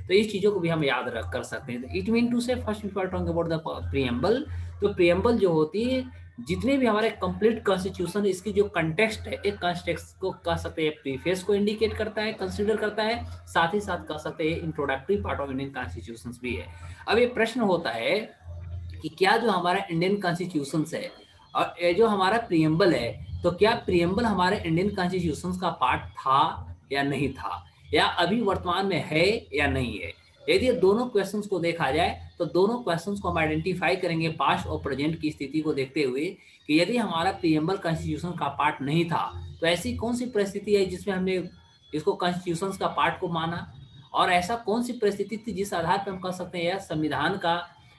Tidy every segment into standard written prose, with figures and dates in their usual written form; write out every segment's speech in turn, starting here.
तो इस चीज़ों को भी हम याद रख कर सकते हैं। इट मीन टू से first before talking about the preamble, तो प्रीएम्बल जो होती है जितने भी हमारे कंप्लीट कॉन्स्टिट्यूशन, इसकी जो कंटेक्स्ट है, एक कंटेक्स्ट को कह सकते हैं प्रीफेस को इंडिकेट करता है, कंसीडर करता है, साथ ही साथ कह सकते हैं introductory part of Indian constitution भी है। अब ये प्रश्न होता है कि क्या जो हमारा इंडियन कॉन्स्टिट्यूशन है और ये जो हमारा प्रीएम्बल है, तो क्या प्रीएम्बल हमारे इंडियन कॉन्स्टिट्यूशन का पार्ट था या नहीं था, या अभी वर्तमान में है या नहीं है। यदि दोनों क्वेश्चंस को देखा जाए तो दोनों क्वेश्चंस को हम आइडेंटिफाई करेंगे पास्ट और प्रेजेंट की स्थिति को देखते हुए कि यदि हमारा प्रीएम्बल कॉन्स्टिट्यूशन का पार्ट नहीं था तो ऐसी कौन सी परिस्थिति है जिसमें हमने इसको कॉन्स्टिट्यूशन का पार्ट को माना, और ऐसा कौन सी परिस्थिति थी जिस आधार पर हम कह सकते हैं यह संविधान का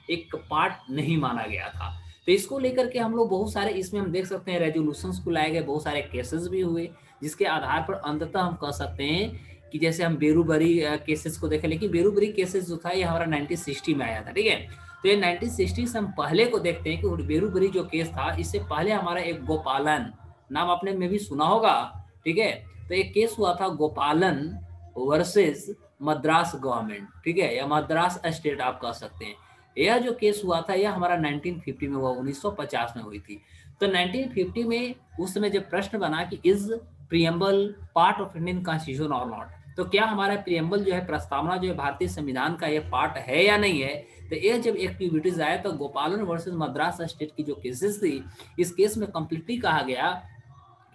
एक पार्ट नहीं माना गया था। तो इसको लेकर के हम लोग बहुत सारे इसमें हम देख सकते हैं रेजोल्यूशंस को लाए गए, बहुत सारे केसेस भी हुए जिसके आधार पर अंततः हम कह सकते हैं कि जैसे हम बेरूबरी केसेस को देखें, लेकिन बेरूबरी केसेस जो था ये हमारा 1960 में आया था, ठीक है। तो ये 1960 से हम पहले को देखते हैं कि बेरूबरी जो केस था इससे पहले हमारा एक गोपालन नाम आपने में भी सुना होगा, ठीक है। तो एक केस हुआ था गोपालन वर्सेस मद्रास गवर्नमेंट, ठीक है, या मद्रास स्टेट आप कह सकते हैं। यह जो केस हुआ था यह हमारा 1950 में हुआ, 1950 में हुई थी। तो 1950 में उस समय जब प्रश्न बना कि is preamble part of Indian constitution और नॉट, तो क्या हमारा प्रीएम्बल जो है, प्रस्तावना जो है भारतीय संविधान का यह पार्ट है या नहीं है। तो यह जब एक्टिविटीज आया तो गोपालन वर्सेस मद्रास स्टेट की जो केसेस थी, इस केस में कंप्लीटली कहा गया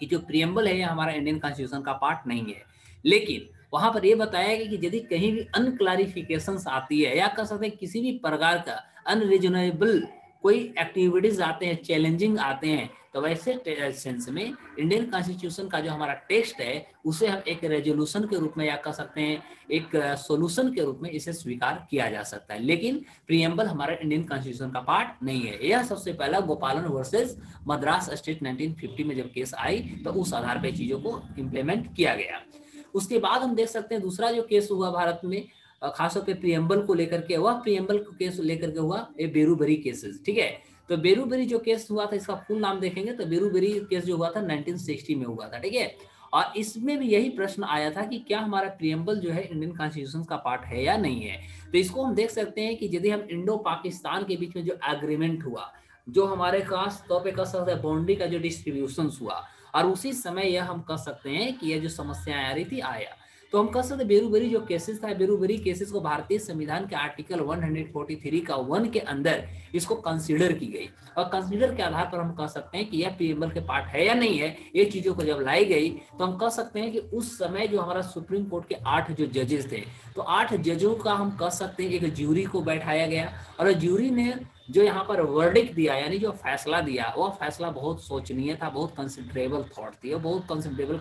कि जो प्रीएम्बल है यह हमारा इंडियन कॉन्स्टिट्यूशन का पार्ट नहीं है। लेकिन वहां पर यह बताया गया कि यदि कहीं भी अनक्लैरिफिकेशंस आती है या कह सकते हैं किसी भी प्रकार का अनरीजनेबल कोई एक्टिविटीज आते हैं, चैलेंजिंग आते हैं, तो वैसे सेंस में इंडियन कॉन्स्टिट्यूशन का जो हमारा टेक्स्ट है उसे हम एक रेजोल्यूशन के रूप में या कह सकते हैं एक सॉल्यूशन के रूप में इसे स्वीकार किया जा सकता है। लेकिन प्रीएम्बल हमारा इंडियन कॉन्स्टिट्यूशन का पार्ट नहीं है। यह सबसे पहला गोपालन वर्सेस मद्रास स्टेट 1950 में जब केस आई तो उस आधार पर चीजों को इम्प्लीमेंट किया गया। उसके बाद हम देख सकते हैं दूसरा जो केस हुआ भारत में खासतौर पे प्रीएम्बल को लेकर के, वह प्रीएम्बल को केस लेकर के हुआ ये बेरूबरी केसेस, ठीक है। तो बेरूबरी जो केस हुआ था इसका फुल नाम देखेंगे तो बेरूबरी केस जो हुआ था 1960 में हुआ था, ठीक है। और इसमें भी यही प्रश्न आया था कि क्या हमारा प्रीएम्बल जो है इंडियन कॉन्स्टिट्यूशन का पार्ट है या नहीं है। तो इसको हम देख सकते हैं कि यदि हम इंडो पाकिस्तान के बीच में जो एग्रीमेंट हुआ, जो हमारे खास तौर पे कह सकते हैं बाउंड्री का जो डिस्ट्रीब्यूशन हुआ, और उसी समय यह हम कह सकते हैं कि यह जो समस्याएं आ रही थी आया, तो हम कह सकते हैं बेरूबरी जो केसेस था, बेरूबरी केसेस को भारतीय संविधान के आर्टिकल 143 का 1 के अंदर इसको कंसीडर की गई, और कंसीडर के आधार पर हम कह सकते हैं कि यह प्रीएम्बल के पार्ट है या नहीं है। ये चीजों को जब लाई गई तो हम कह सकते हैं कि उस समय जो हमारा सुप्रीम कोर्ट के 8 जो जजेस थे, तो 8 जजों का हम कह सकते हैं एक ज्यूरी को बैठाया गया, और ज्यूरी ने जो यहाँ पर वर्डिक्ट दिया यानी जो फैसला दिया, वो फैसला बहुत सोचनीय था, बहुत कंसिडरेबल थॉट थी, बहुत कंसिडरेबल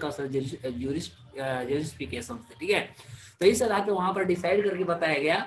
जस्टिफिकेशन थे, ठीक है। तो इस आधार पे वहां पर डिसाइड करके बताया गया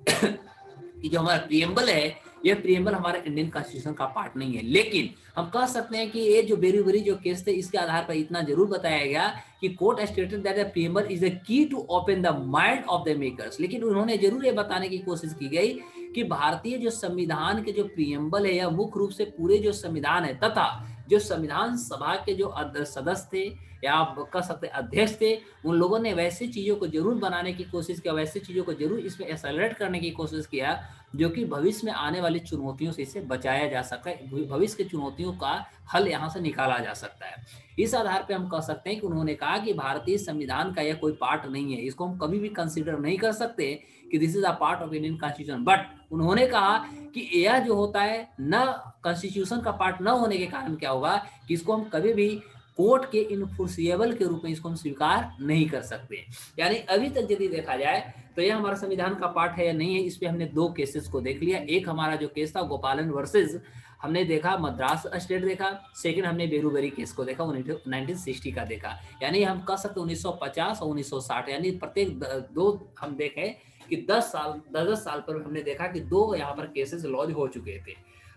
कि जो हमारा प्रीएम्बल है यह प्रीएम्बल हमारा इंडियन कॉन्स्टिट्यूशन का पार्ट नहीं है। लेकिन हम कह सकते हैं कि ये जो बेरूबरी जो केस थे इसके आधार पर इतना जरूर बताया गया कि court stated that the preamble is the key to open the mind of the makers. लेकिन उन्होंने जरूर ये बताने की कोशिश की गई कि भारतीय जो संविधान के जो प्रीएम्बल है यह मुख्य रूप से पूरे जो संविधान है तथा जो संविधान सभा के जो सदस्य थे या आप कह सकते अध्यक्ष थे, उन लोगों ने वैसे चीजों को जरूर बनाने की कोशिश किया, वैसे चीजों को जरूर इसमें एक्सेलरेट करने की कोशिश किया जो कि भविष्य में आने वाली चुनौतियों से इसे बचाया जा सकता है, भविष्य की चुनौतियों का हल यहाँ से निकाला जा सकता है। इस आधार पे हम कह सकते हैं कि उन्होंने कहा कि भारतीय संविधान का यह कोई पार्ट नहीं है, इसको हम कभी भी कंसीडर नहीं कर सकते कि this is a part of Indian constitution. But उन्होंने कहा कि यह जो होता है न कॉन्स्टिट्यूशन का पार्ट न होने के कारण क्या होगा कि इसको हम कभी भी कोर्ट के इनफोर्सिएबल के रूप में इसको हम स्वीकार नहीं कर सकते। यानी अभी तक यदि देखा जाए तो यह हमारा संविधान का पार्ट है या नहीं है, इस पे हमने 2 केसेस को देख लिया। एक हमारा जो केस था गोपालन वर्सेस हमने देखा मद्रास स्टेट देखा, सेकंड हमने बेरूबरी केस को देखा 1960 का देखा। यानी हम कह सकते 1950 और 1960 यानी प्रत्येक 2 हम देखें कि 10 साल पर हमने देखा कि 2 यहाँ पर केसेस लॉन्च हो चुके थे।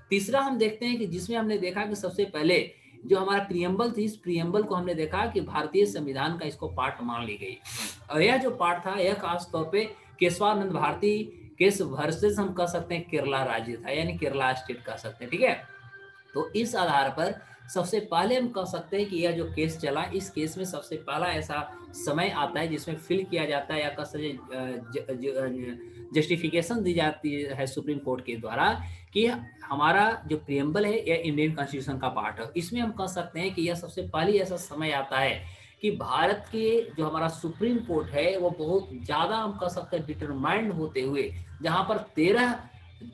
तीसरा हम देखते हैं कि जिसमें हमने देखा कि सबसे पहले जो हमारा प्रीएम्बल थी, इस प्रीएम्बल को हमने देखा कि भारतीय संविधान का इसको पार्ट मान ली गई, और यह जो पार्ट था यह खास तौर पे केशवानंद भारती केस वर्सेस हम कह सकते हैं केरला राज्य था, यानी केरला स्टेट कह सकते हैं, ठीक है। तो इस आधार पर सबसे पहले हम कह सकते हैं कि यह जो केस चला, इस केस में सबसे पहला ऐसा समय आता है जिसमें फील किया जाता है या कह सकते जस्टिफिकेशन दी जाती है सुप्रीम कोर्ट के द्वारा कि हमारा जो प्रियम्बल है यह इंडियन कॉन्स्टिट्यूशन का पार्ट है। इसमें हम कह सकते हैं कि यह सबसे पहले ऐसा समय आता है कि भारत के जो हमारा सुप्रीम कोर्ट है वो बहुत ज़्यादा हम कह सकते हैं डिटरमाइंड होते हुए, जहाँ पर 13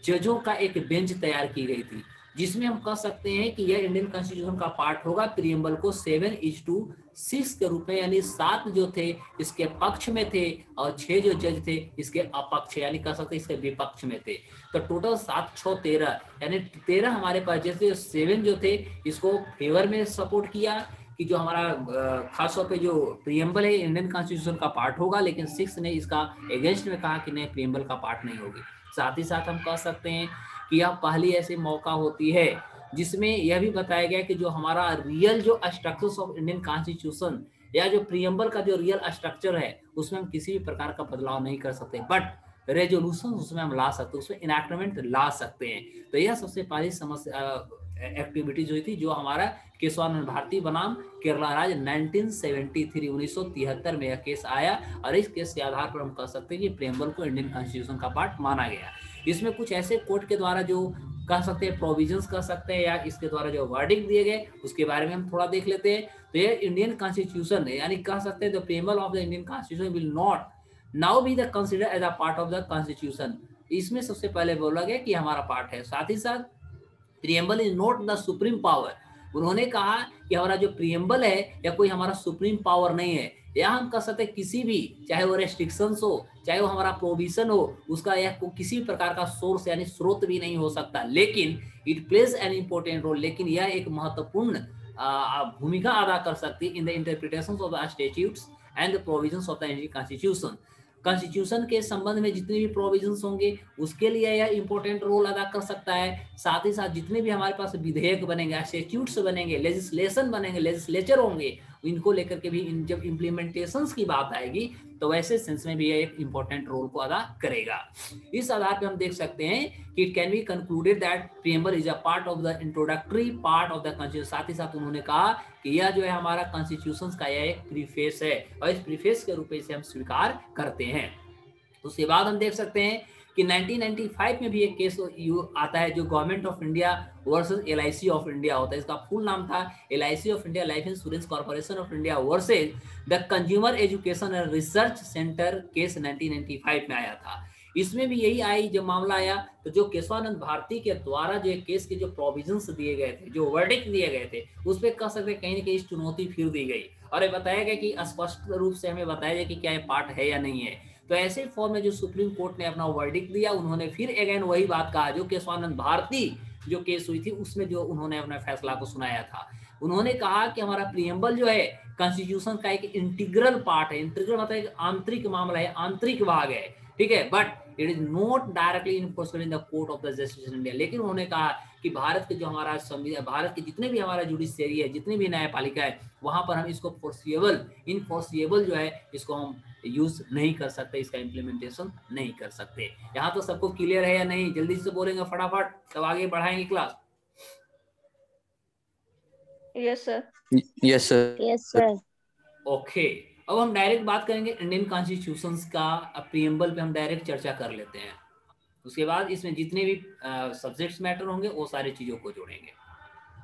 जजों का एक बेंच तैयार की गई थी, जिसमें हम कह सकते हैं कि यह इंडियन कॉन्स्टिट्यूशन का पार्ट होगा। प्रियम्बल को 7:6 के रूप में, यानी 7 जो थे इसके पक्ष में थे और 6 जो जज थे इसके अपक्ष, यानी कह सकते हैं इसके विपक्ष में थे। तो टोटल 7, 6, 13 यानी 13 हमारे पास, जैसे 7 जो थे इसको फेवर में सपोर्ट किया कि जो हमारा खासतौर पे जो प्रियम्बल है इंडियन कॉन्स्टिट्यूशन का पार्ट होगा, लेकिन 6 ने इसका अगेंस्ट में कहा कि नहीं, प्रियम्बल का पार्ट नहीं होगी। साथ ही साथ हम कह सकते हैं कि यह पहली ऐसी मौका होती है जिसमें यह भी बताया गया कि जो हमारा रियल जो स्ट्रक्चर्स ऑफ इंडियन कॉन्स्टिट्यूशन या जो प्रियम्बल का जो रियल स्ट्रक्चर है उसमें हम किसी भी प्रकार का बदलाव नहीं कर सकते, बट रेजोल्यूशन उसमें हम ला सकते हैं, उसमें इनैक्टमेंट ला सकते हैं। तो यह सबसे पहली समस्या एक्टिविटीज हुई थी जो हमारा केशवानंद भारती बनाम केरला राज्य 1973 में यह केस आया, और इस केस के आधार पर हम कह सकते हैं कि प्रियम्बल को इंडियन कॉन्स्टिट्यूशन का पार्ट माना गया। इसमें कुछ ऐसे कोर्ट के द्वारा जो कह सकते हैं प्रोविजंस कह सकते हैं या इसके द्वारा जो वर्डिक्ट दिए गए उसके बारे में हम थोड़ा देख लेते हैं। तो ये इंडियन कॉन्स्टिट्यूशन है, यानी कह सकते हैं the preamble of the Indian constitution will not now be the consider as a part of the constitution. इसमें सबसे पहले बोला गया कि हमारा पार्ट है। साथ ही साथ preamble is not the supreme power. उन्होंने कहा कि हमारा जो प्रियम्बल है या कोई हमारा सुप्रीम पावर नहीं है, या हम कह सकते किसी भी, चाहे वो रेस्ट्रिक्शंस हो चाहे वो हमारा प्रोविजन हो, उसका यह किसी भी प्रकार का सोर्स यानी स्रोत भी नहीं हो सकता, लेकिन it plays an important role, लेकिन यह एक महत्वपूर्ण भूमिका अदा कर सकती है in the interpretation of the statutes and the provisions of the Indian constitution. Constitution के संबंध में जितने भी प्रोविजंस होंगे उसके लिए यह इंपॉर्टेंट रोल अदा कर सकता है। साथ ही साथ जितने भी हमारे पास विधेयक बनेंगे, स्टैट्यूट्स बनेंगे, लेजिस्लेशन बनेंगे, लेजिस्लेचर होंगे, इनको लेकर के भी जब इम्प्लीमेंटेशंस की बात आएगी तो वैसे सेंस में भी यह एक इंपॉर्टेंट रोल को अदा करेगा। इस आधार पर हम देख सकते हैं कि it can be concluded that preamble is a part of the introductory part of the constitution. साथ ही साथ उन्होंने कहा कि यह जो है हमारा कॉन्स्टिट्यूशन का यह एक प्रीफेस है और इस प्रीफेस के रूप में इसे हम स्वीकार करते हैं। उसके बाद हम देख सकते हैं कि 1995 में भी एक केस आता है जो government of India versus LIC of India होता है। इसका फुल नाम था LIC of India, life insurance corporation of India versus the consumer education and research centre. Case 1995 में आया था। इसमें भी यही आई, जब मामला आया तो जो केशवानंद भारती के द्वारा जो केस के जो प्रोविजंस दिए गए थे, जो वर्डिक्ट दिए गए थे, उस पर कह सकते कहीं ना कहीं चुनौती फिर दी गई और ये बताया गया कि स्पष्ट रूप से हमें बताया गया कि क्या ये पार्ट है या नहीं है। तो ऐसे फॉर्म में जो सुप्रीम कोर्ट ने अपना वर्डिक्ट दिया, उन्होंने फिर अगेन वही बात कहा जो केशवानंद भारती जो केस हुई थी उसमें जो उन्होंने अपने फैसला को सुनाया था। उन्होंने कहा कि हमारा प्रियम्बल जो है कॉन्स्टिट्यूशन का एक इंटीग्रल पार्ट है। इंटीग्रल मतलब एक आंतरिक मामला है, आंतरिक भाग है, ठीक है, but it is not directly enforceable in the court of the justice in India. लेकिन उन्होंने कहा कि भारत के जो हमारा संविधान, भारत के जितने भी हमारा जुडिशियरी है, जितने भी न्यायपालिका है, वहां पर हम इसको इनफोर्सिएबल जो है इसको हम यूज नहीं कर सकते, इसका इम्प्लीमेंटेशन नहीं कर सकते। यहाँ तो सबको क्लियर है या नहीं? जल्दी से बोलेंगे फटाफट, तब आगे बढ़ाएंगे class. Yes sir, yes sir, yes sir. Okay, अब हम डायरेक्ट बात करेंगे इंडियन कॉन्स्टिट्यूशन का। प्रियम्बल पे हम डायरेक्ट चर्चा कर लेते हैं, उसके बाद इसमें जितने भी सब्जेक्ट्स मैटर होंगे वो सारी चीजों को जोड़ेंगे।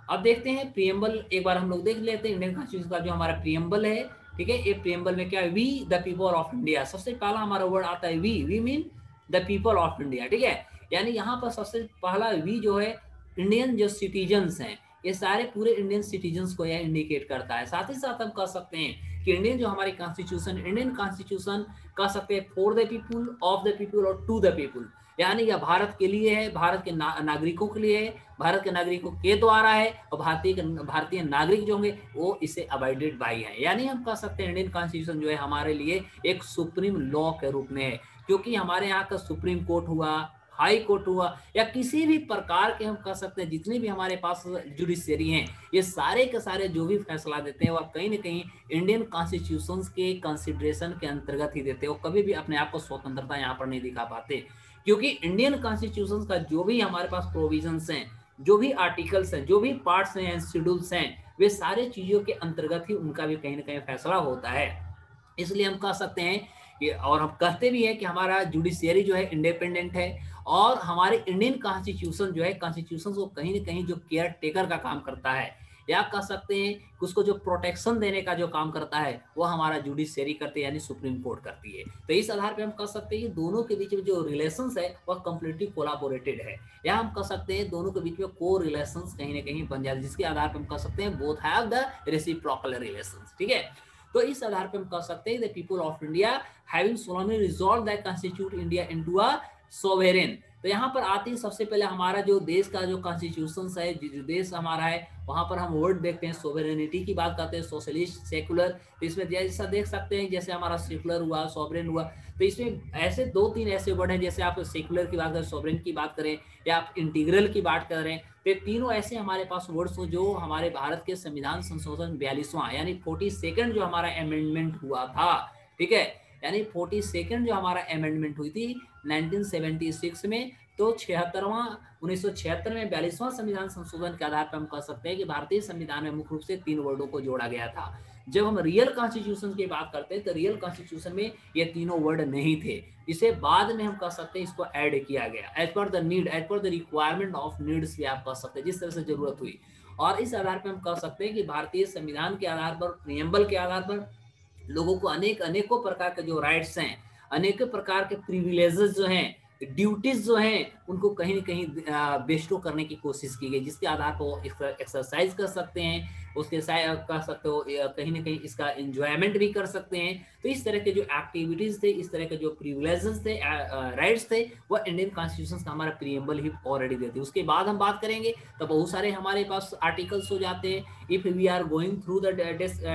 अब देखते हैं प्रियम्बल, एक बार हम लोग देख लेते हैं इंडियन कॉन्स्टिट्यूशन का जो हमारा प्रियम्बल है, ठीक है। ये प्रियम्बल में क्या है, we the people of India, सबसे पहला हमारा वर्ड आता है we mean the people of India, ठीक है। यानी यहाँ पर सबसे पहला वी जो है इंडियन जो सिटीजन्स हैं, ये सारे पूरे इंडियन सिटीजन्स को यह इंडिकेट करता है। साथ ही साथ हम कह सकते हैं कि इंडियन जो हमारी कॉन्स्टिट्यूशन, इंडियन कॉन्स्टिट्यूशन कह सकते हैं for the people, of the people और टू द पीपुल, यानी यह भारत के लिए है, भारत के नागरिकों के लिए है, भारत के नागरिकों के द्वारा है, और भारतीय नागरिक जो होंगे वो इसे अबाइडेड बाई है। यानी हम कह सकते हैं इंडियन कॉन्स्टिट्यूशन जो है हमारे लिए एक सुप्रीम लॉ के रूप में है, क्योंकि हमारे यहाँ का सुप्रीम कोर्ट हुआ, हाई कोर्ट हुआ, या किसी भी प्रकार के हम कह सकते हैं जितने भी हमारे पास जुडिशियरी हैं, ये सारे के सारे जो भी फैसला देते हैं वह कहीं ना कहीं इंडियन कॉन्स्टिट्यूशन के कंसिडरेशन के अंतर्गत ही देते हैं। वो कभी भी अपने आप को स्वतंत्रता यहाँ पर नहीं दिखा पाते, क्योंकि इंडियन कॉन्स्टिट्यूशन का जो भी हमारे पास प्रोविजंस हैं, जो भी आर्टिकल्स हैं, जो भी पार्ट्स हैं, शेड्यूल्स हैं, वे सारे चीजों के अंतर्गत ही उनका भी कहीं ना कहीं फैसला होता है। इसलिए हम कह सकते हैं कि, और हम कहते भी हैं कि हमारा जुडिशियरी जो है इंडिपेंडेंट है, और हमारे इंडियन कॉन्स्टिट्यूशन जो है, कॉन्स्टिट्यूशन को कहीं ना कहीं जो केयर टेकर का काम करता है, या कह सकते हैं कि उसको जो प्रोटेक्शन देने का जो काम करता है वो हमारा जुडिशियरी करती है, यानी सुप्रीम कोर्ट करती है। तो इस आधार पे हम कह सकते हैं कि दोनों के बीच में जो रिलेशंस है वह कंप्लीटली कोलाबोरेटेड है, या हम कह सकते हैं दोनों के बीच में को रिलेशंस कहीं ना कहीं बन जाते हैं, जिसके आधार पर हम कह सकते हैं both have the reciprocal relations. ठीक है, तो इस आधार पर हम कह सकते हैं the people of India having solemnly resolved that constitute India into a sovereign. तो यहाँ पर आते ही सबसे पहले हमारा जो देश का जो कॉन्स्टिट्यूशन है, जो देश हमारा है, वहां पर हम वर्ड देखते हैं सोवेरेनिटी की बात करते हैं, सोशलिस्ट, सेकुलर। तो इसमें जैसा देख सकते हैं, जैसे हमारा सेकुलर हुआ, सोवरेन हुआ, तो इसमें ऐसे दो तीन ऐसे वर्ड हैं, जैसे आप सेकुलर की बात करें, सोवरेन की बात करें, या आप इंटीग्रल की बात करें, तो तीनों ऐसे हमारे पास वर्ड्स हो जो हमारे भारत के संविधान संशोधन 42वां यानी 42nd जो हमारा अमेंडमेंट हुआ था, ठीक है, यानी 42nd जो हमारा अमेंडमेंट हुई थी 1976 में, तो 1976 में 42वां संविधान संशोधन के आधार पर हम कह सकते हैं कि भारतीय संविधान में मुख्य रूप से 3 वर्डों को जोड़ा गया था। जब हम रियल कॉन्स्टिट्यूशन की बात करते हैं तो रियल कॉन्स्टिट्यूशन में ये तीनों वर्ड नहीं थे, इसे बाद में हम कह सकते हैं इसको ऐड किया गया as per the need, as per the requirement of needs भी आप कह सकते हैं, जिस तरह से जरूरत हुई। और इस आधार पर हम कह सकते हैं कि भारतीय संविधान के आधार पर, प्रियम्बल के आधार पर लोगों को अनेकों प्रकार के जो राइट्स हैं, अनेकों प्रकार के प्रिविलेजेस जो हैं, ड्यूटीज जो हैं, उनको कहीं ना कहीं बेस्टो करने की कोशिश की गई, जिसके आधार पर वो एक्सरसाइज कर सकते हैं, उसके साथ कर सकते हो कहीं ना कहीं इसका एंजॉयमेंट भी कर सकते हैं। तो इस तरह के जो एक्टिविटीज थे, इस तरह के जो प्रिविलेजेस थे, राइट्स थे, वो इंडियन कॉन्स्टिट्यूशन का हमारा प्रीएम्बल ही ऑलरेडी देते। उसके बाद हम बात करेंगे तो बहुत सारे हमारे पास आर्टिकल्स हो जाते हैं। If we are going through the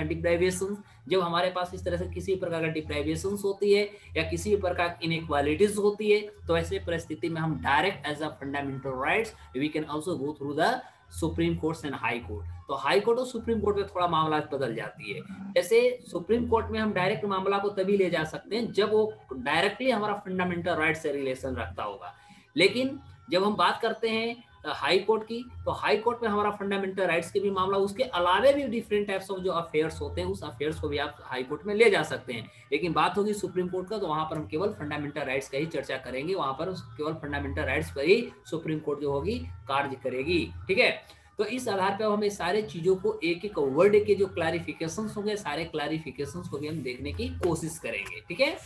deprivation, जब हमारे पास इस तरह से किसी प्रकार का डिप्राइवेशन होती है या किसी प्रकार की इनइक्वालिटीज होती है, तो ऐसे परिस्थिति में हम direct as a fundamental rights we can also go through the supreme court and high court. तो हाई कोर्ट और सुप्रीम कोर्ट में थोड़ा मामला बदल जाती है। जैसे सुप्रीम कोर्ट में हम डायरेक्ट मामला को तभी ले जा सकते हैं जब वो डायरेक्टली हमारा फंडामेंटल राइट से रिलेशन रखता होगा, लेकिन जब हम बात करते हैं हाई कोर्ट की, तो हाई कोर्ट में हमारा फंडामेंटल राइट्स के भी मामला, उसके अलावे भी डिफरेंट टाइप्स ऑफ जो अफेयर्स होते हैं, उस अफेयर्स को भी आप हाई कोर्ट में ले जा सकते हैं। लेकिन बात होगी सुप्रीम कोर्ट का, तो वहां पर हम केवल फंडामेंटल राइट्स का ही चर्चा करेंगे, वहां पर केवल फंडामेंटल राइट्स पर ही सुप्रीम कोर्ट जो होगी कार्य करेगी। ठीक है, तो इस आधार पर हमें सारे चीजों को एक एक वर्ड के जो क्लैरिफिकेशंस होंगे, सारे क्लैरिफिकेशंस को भी हम देखने की कोशिश करेंगे। ठीक है,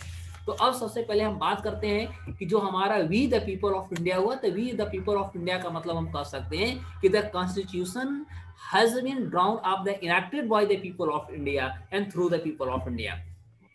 तो अब सबसे पहले हम बात करते हैं कि जो हमारा we the people of India हुआ, तो we the people of India का मतलब हम कह सकते हैं कि the constitution has been drawn up the enacted by the people of India and through the people of India,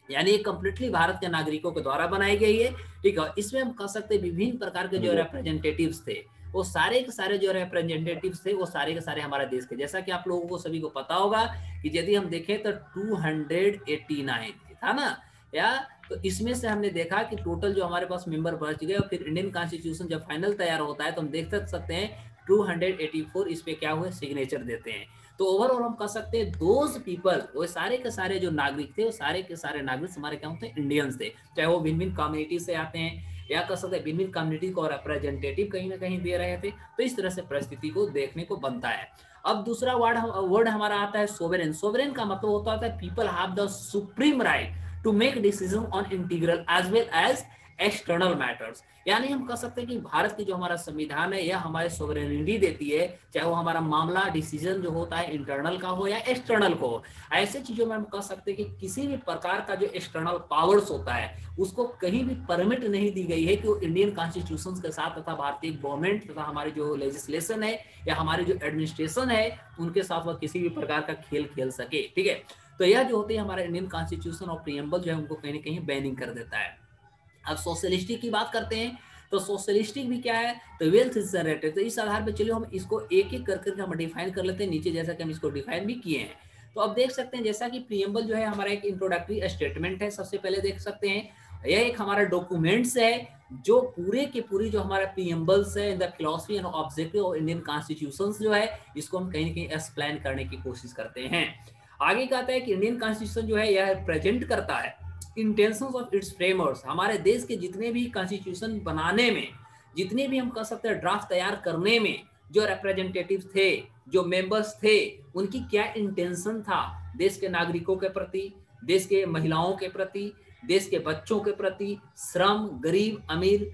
यानी ये कंप्लीटली भारत के नागरिकों के द्वारा बनाई गई है। ठीक है, इसमें हम कह सकते हैं विभिन्न प्रकार के जो रिप्रेजेंटेटिव्स थे, वो सारे के सारे जो रिप्रेजेंटेटिव्स थे, वो सारे के सारे हमारे देश के, जैसा कि आप लोगों को सभी को पता होगा कि यदि हम देखें तो 289 था ना, या तो इसमें से हमने देखा कि टोटल जो हमारे पास मेंबर बच गए, और फिर इंडियन कॉन्स्टिट्यूशन जब फाइनल तैयार होता है तो हम देख सकते हैं 284 इस पे क्या हुए, सिग्नेचर देते हैं। तो ओवरऑल हम कह सकते हैं दोज पीपल, वो सारे के सारे जो नागरिक थे, वो सारे के सारे नागरिक हमारे क्या होते हैं, इंडियंस थे, चाहे वो भिन्न भिन्न कम्युनिटी से आते हैं, या कह सकते हैं भिन्न भिन्न कम्युनिटी को रिप्रेजेंटेटिव कहीं ना कहीं दे रहे थे। तो इस तरह से परिस्थिति को देखने को बनता है। अब दूसरा वर्ड हमारा आता है सोवरेन। सोवरेन का मतलब होता है people have the supreme right to make decision on integral as well as external matters, यानी हम कह सकते हैं कि भारत की जो हमारा संविधान है, यह हमारे सोवरेनिटी देती है, चाहे वो हमारा मामला डिसीजन जो होता है इंटरनल का हो या एक्सटर्नल को हो। ऐसे चीजों में हम कह सकते हैं कि किसी भी प्रकार का जो एक्सटर्नल पावर्स होता है, उसको कहीं भी परमिट नहीं दी गई है कि वो इंडियन कॉन्स्टिट्यूशन के साथ तथा भारतीय गवर्नमेंट तथा हमारी जो लेजिस्लेशन है या हमारी जो एडमिनिस्ट्रेशन है, उनके साथ वह किसी भी प्रकार का खेल खेल सके। ठीक है, तो यह जो होती है हमारे इंडियन कॉन्स्टिट्यूशन और प्रीएम्बल जो है उनको कहीं ना कहीं बैनिंग कर देता है। अब सोशलिस्टिक की बात करते हैं, तो सोशलिस्टिक भी क्या है, तो वेल्थ इज जनरेटेड। तो इस आधार पर चलिए हम इसको एक एक करके हम डिफाइन कर लेते हैं नीचे, जैसा कि हम इसको डिफाइन भी किए हैं। तो अब देख सकते हैं जैसा कि प्रीएम्बल जो है हमारा एक इंट्रोडक्टरी स्टेटमेंट है, सबसे पहले देख सकते हैं यह एक हमारा डॉक्यूमेंट्स है जो पूरे के पूरी जो हमारा प्रीएम्बल्स है the philosophy and objective of Indian constitution जो है, इसको हम कहीं ना कहीं एक्सप्लेन करने की कोशिश करते हैं। आगे कहता है कि इंडियन कॉन्स्टिट्यूशन जो है यह प्रेजेंट करता है इंटेंशंस ऑफ इट्स फ्रेमर्स, हमारे देश के जितने भी कॉन्स्टिट्यूशन बनाने में, जितने भी हम कह सकते हैं ड्राफ्ट तैयार करने में जो रिप्रेजेंटेटिव थे, जो मेंबर्स थे, उनकी क्या इंटेंशन था देश के नागरिकों के प्रति, देश के महिलाओं के प्रति, देश के बच्चों के प्रति, श्रम, गरीब, अमीर,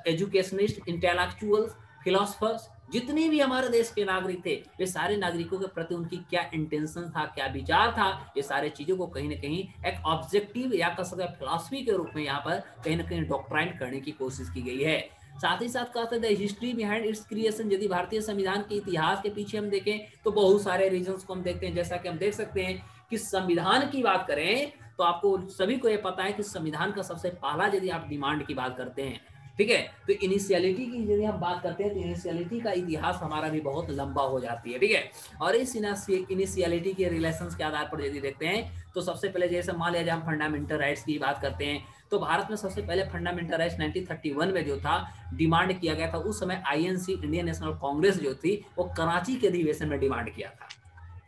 एजुकेशनिस्ट, इंटेलेक्चुअल्स, फिलोसफर्स, जितने भी हमारे देश के नागरिक थे, वे सारे नागरिकों के प्रति उनकी क्या इंटेंशन था, क्या विचार था, ये सारे चीजों को कहीं ना कहीं एक ऑब्जेक्टिव या कह सकते हैं फिलॉसफी के रूप में यहाँ पर कहीं ना कहीं डॉक्ट्राइन करने की कोशिश की गई है। साथ ही साथ कहते हैं हिस्ट्री बिहाइंड इट्स क्रिएशन, यदि भारतीय संविधान के इतिहास के पीछे हम देखें तो बहुत सारे रीजंस को हम देखते हैं। जैसा कि हम देख सकते हैं कि संविधान की बात करें तो आपको सभी को यह पता है कि संविधान का सबसे पहला यदि आप डिमांड की बात करते हैं, ठीक है, तो इनिशियलिटी की यदि हम बात करते हैं तो इनिशियलिटी का इतिहास हमारा भी बहुत लंबा हो जाती है, ठीक है। और इस इनिशियलिटी के रिलेशंस के आधार पर यदि देखते हैं तो सबसे पहले जैसे मान लिया जाए हम फंडामेंटल राइट्स की बात करते हैं तो भारत में सबसे पहले फंडामेंटल राइट्स 1931 में जो था डिमांड किया गया था। उस समय आईएनसी, इंडियन नेशनल कांग्रेस जो थी, वो कराची के अधिवेशन में डिमांड किया था।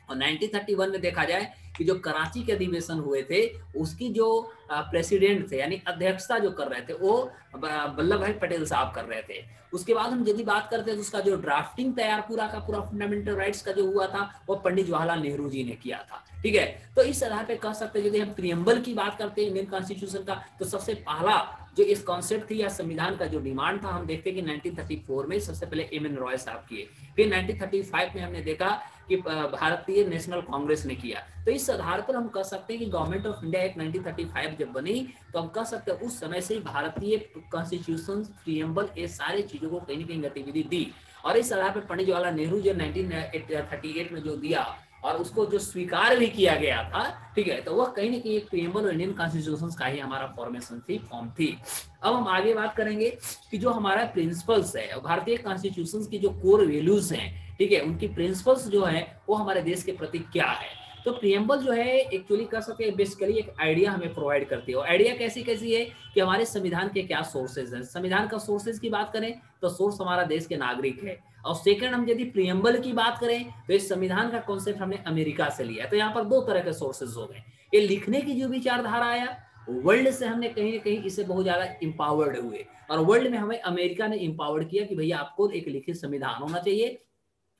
और 1931 में देखा जाए कि जो कराची के अधिवेशन हुए थे उसकी जो प्रेसिडेंट थे यानी अध्यक्षता जो कर रहे थे वो वल्लभ भाई पटेल साहब कर रहे थे। उसके बाद हम यदि बात करते हैं तो उसका जो ड्राफ्टिंग तैयार पूरा का पूरा फंडामेंटल राइट्स का जो हुआ था वो पंडित जवाहरलाल नेहरू जी ने किया था, ठीक है। तो इस आधार पे कह सकते हैं यदि हम प्रीएम्बल की बात करते हैं इंडियन कॉन्स्टिट्यूशन का तो सबसे पहला जो इस कॉन्सेप्ट थी या संविधान का जो डिमांड था हम देखते हैं कि 1934 में सबसे पहले एम एन रॉय साहब किए, फिर 1935 में हमने देखा कि भारतीय नेशनल कांग्रेस ने किया। तो इस आधार पर हम कह सकते हैं कि गवर्नमेंट ऑफ इंडिया एक 1935 जब बनी तो हम कह सकते हैं उस समय से भारतीय कॉन्स्टिट्यूशन, प्रीएम्बल, ये सारी चीजों को कहीं ना कहीं गतिविधि दी। और इस आधार पर पंडित जवाहरलाल नेहरू जो 1938 में जो दिया और उसको जो स्वीकार भी किया गया था, ठीक है, तो वह कहीं ना कहीं एक प्रीएम्बल और इंडियन कॉन्स्टिट्यूशन का ही हमारा फॉर्मेशन थी, फॉर्म थी। अब हम आगे बात करेंगे कि जो हमारा प्रिंसिपल्स है भारतीय कॉन्स्टिट्यूशन की जो कोर वैल्यूज हैं, ठीक है, उनकी प्रिंसिपल्स जो है वो हमारे देश के प्रति क्या है। तो प्रीएम्बल जो है एक्चुअली कर सकते हैं बेसिकली एक आइडिया हमें प्रोवाइड करती है। आइडिया कैसी कैसी है कि हमारे संविधान के क्या सोर्सेज हैं। संविधान का सोर्सेज की बात करें तो सोर्स हमारा देश के नागरिक है। और सेकंड हम यदि प्रीएम्बल की बात करें तो इस संविधान का कॉन्सेप्ट हमने अमेरिका से लिया है। तो यहाँ पर दो तरह के सोर्सेज हो गए। ये लिखने की जो विचारधारा आया वर्ल्ड से हमने कहीं ना कहीं इससे बहुत ज्यादा इंपावर्ड हुए और वर्ल्ड में हमें अमेरिका ने इंपावर्ड किया कि भैया आपको एक लिखित संविधान होना चाहिए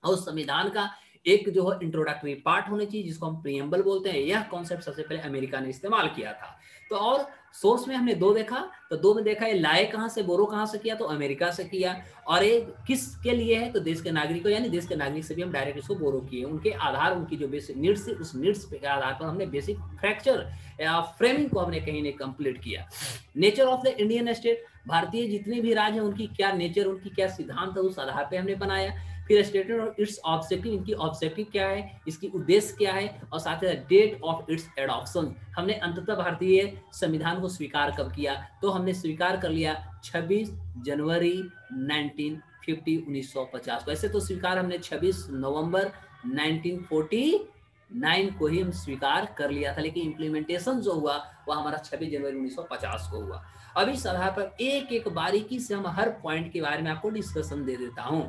और उस संविधान का एक जो है इंट्रोडक्टरी पार्ट होने चाहिए जिसको हम प्रीएम्बल बोलते हैं। यह कॉन्सेप्ट सबसे पहले अमेरिका ने इस्तेमाल किया था। तो और सोर्स में हमने दो देखा, तो दो में देखा ये लाए कहां से, बोरो कहां से किया, तो अमेरिका से किया। और ये किसके लिए है तो देश के नागरिकों, यानी देश के नागरिक से भी हम डायरेक्ट इसको बोरो किए। उनके आधार, उनकी जो बेसिक नीड्स थी उस नीड्स के आधार पर हमने बेसिक फ्रैक्चर या फ्रेमिंग को हमने कहीं ने कंप्लीट किया। Nature of the Indian state, भारतीय जितने भी राज्य हैं उनकी क्या नेचर, उनकी क्या सिद्धांत है, उस आधार पर हमने बनाया। फिर स्टेटमेंट ऑफ इट्स ऑब्जेक्टिव, इनकी ऑब्जेक्टिव क्या है, इसकी उद्देश्य क्या है, और साथ ही डेट ऑफ इट्स एडॉप्शन। हमने अंततः भारतीय संविधान को स्वीकार कब किया, तो हमने स्वीकार कर लिया 26 जनवरी 1950 को। ऐसे तो स्वीकार हमने 26 नवंबर 1949 को ही हम स्वीकार कर लिया था, लेकिन इम्प्लीमेंटेशन जो हुआ वह हमारा 26 जनवरी 1950 को हुआ। अब इस आधार पर एक एक बारीकी से हम हर पॉइंट के बारे में आपको डिस्कशन दे देता हूं।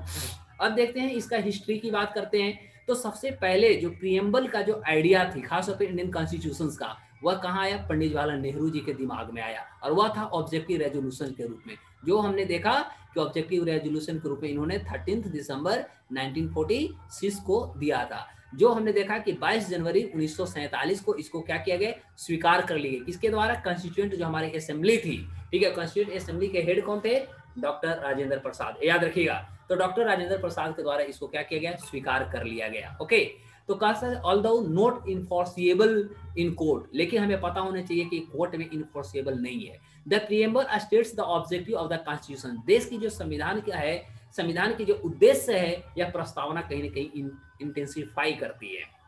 अब देखते हैं इसका हिस्ट्री की बात करते हैं। तो सबसे पहले जो प्रीएम्बल का जो आइडिया थी खासतौर पर इंडियन कॉन्स्टिट्यूशंस का, वह कहाँ आया, पंडित जवाहरलाल नेहरू जी के दिमाग में आया और वह था ऑब्जेक्टिव रेजोल्यूशन के रूप में। जो हमने देखा कि ऑब्जेक्टिव रेजोल्यूशन के रूप में इन्होंने 13 दिसंबर 1946 को दिया था। जो हमने देखा कि 22 जनवरी 1947 को इसको क्या किया गया, स्वीकार कर लिए। किसके द्वारा, कॉन्स्टिट्यूएंट जो हमारी असेंबली थी, ठीक है, कॉन्स्टिट्यूएंट असेंबली के हेड कौन थे, डॉक्टर राजेंद्र प्रसाद, याद रखिएगा। तो डॉक्टर राजेंद्र प्रसाद के द्वारा इसको क्या किया गया, स्वीकार कर लिया गया। ओके, तो कहा although not enforceable in court, लेकिन हमें पता होना चाहिए कि कोर्ट में इनफोर्सिएबल नहीं है। The preamble states the objective of the constitution, देश की जो संविधान क्या है, संविधान की जो उद्देश्य है, यह प्रस्तावना कहीं ना कहीं इंटेंसिफाई करती है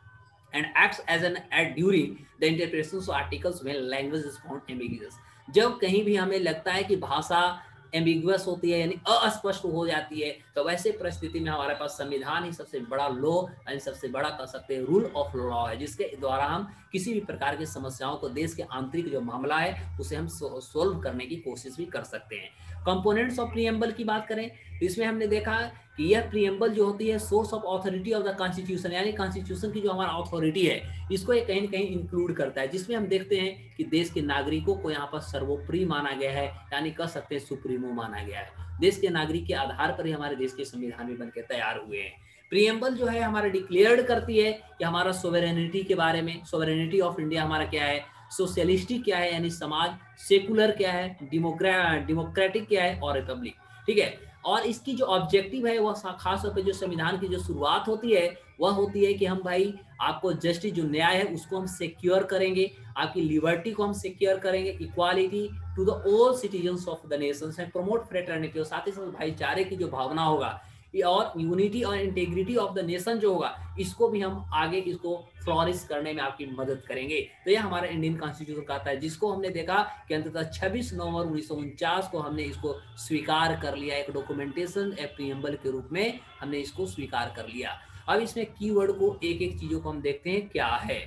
and acts as an aid during the interpretations of articles when language is found ambiguous। जब कहीं भी हमें लगता है कि भाषा एम्बिगुअस होती है यानी अस्पष्ट हो जाती है, तो वैसे परिस्थिति में हमारे पास संविधान ही सबसे बड़ा लॉ यानी सबसे बड़ा कह सकते हैं रूल ऑफ लॉ है, जिसके द्वारा हम किसी भी प्रकार की समस्याओं को, देश के आंतरिक जो मामला है उसे हम सोल्व करने की कोशिश भी कर सकते हैं। कंपोनेंट्स ऑफ प्रीएम्बल की बात करें तो इसमें हमने देखा कि यह प्रीएम्बल जो होती है source of authority of the constitution, यानी कॉन्स्टिट्यूशन की जो हमारा अथॉरिटी है इसको ये कहीं ना कहीं इंक्लूड करता है, जिसमें हम देखते हैं कि देश के नागरिकों को यहाँ पर सर्वोपरि माना गया है, यानी कह सकते हैं सुप्रीम मेमो माना गया है। देश के नागरिक के आधार पर ही हमारे देश के संविधान भी बनकर तैयार हुए हैं। प्रीएम्बल जो है हमारा डिक्लेयर्ड करती है कि हमारा सोवरेनिटी के बारे में, सोवरेनिटी ऑफ इंडिया हमारा क्या है, सोशलिस्टिक क्या है यानी समाज, सेकुलर क्या है, डेमोक्रेटिक क्या है और रिपब्लिक। ठीक है, और इसकी जो ऑब्जेक्टिव है वह खास तौर पे जो संविधान की जो शुरुआत होती है वह होती है कि हम भाई आपको जस्टिस जो न्याय है उसको हम सिक्योर करेंगे, आपकी लिबर्टी को हम सिक्योर करेंगे, equality to the all citizens of the nations and promote fraternity, और साथ ही साथ भाईचारे की जो भावना होगा और यूनिटी और इंटीग्रिटी ऑफ द नेशन जो होगा इसको भी हम आगे इसको फ्लोरिश करने में आपकी मदद करेंगे। तो यह हमारा इंडियन कॉन्स्टिट्यूशन कहता है, जिसको हमने देखा कि अंततः 26 नवंबर 1949 को हमने इसको स्वीकार कर लिया, एक डॉक्यूमेंटेशन ए प्रीएम्बल के रूप में हमने इसको स्वीकार कर लिया। अब इसमें कीवर्ड को एक एक चीजों को हम देखते हैं क्या है।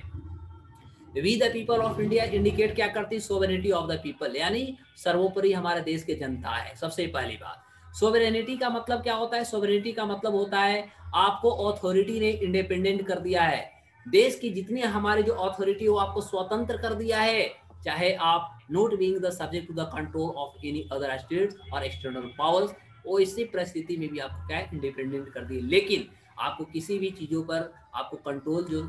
We the people of India indicate क्या करती है, सोवरेनिटी ऑफ द पीपल, यानी सर्वोपरि हमारे देश के जनता है। सबसे पहली बात, सोवरेनिटी का मतलब क्या होता है, सोवरेनिटी का मतलब होता है आपको अथॉरिटी ने इंडिपेंडेंट कर दिया है, देश की जितनी हमारी जो अथॉरिटी हो आपको स्वतंत्र कर दिया है, चाहे आप not being the subject to the control of any other state और एक्सटर्नल पावर्स, वो इसी परिस्थिति में भी आपको क्या इंडिपेंडेंट कर दिए। लेकिन आपको किसी भी चीजों पर आपको कंट्रोल जो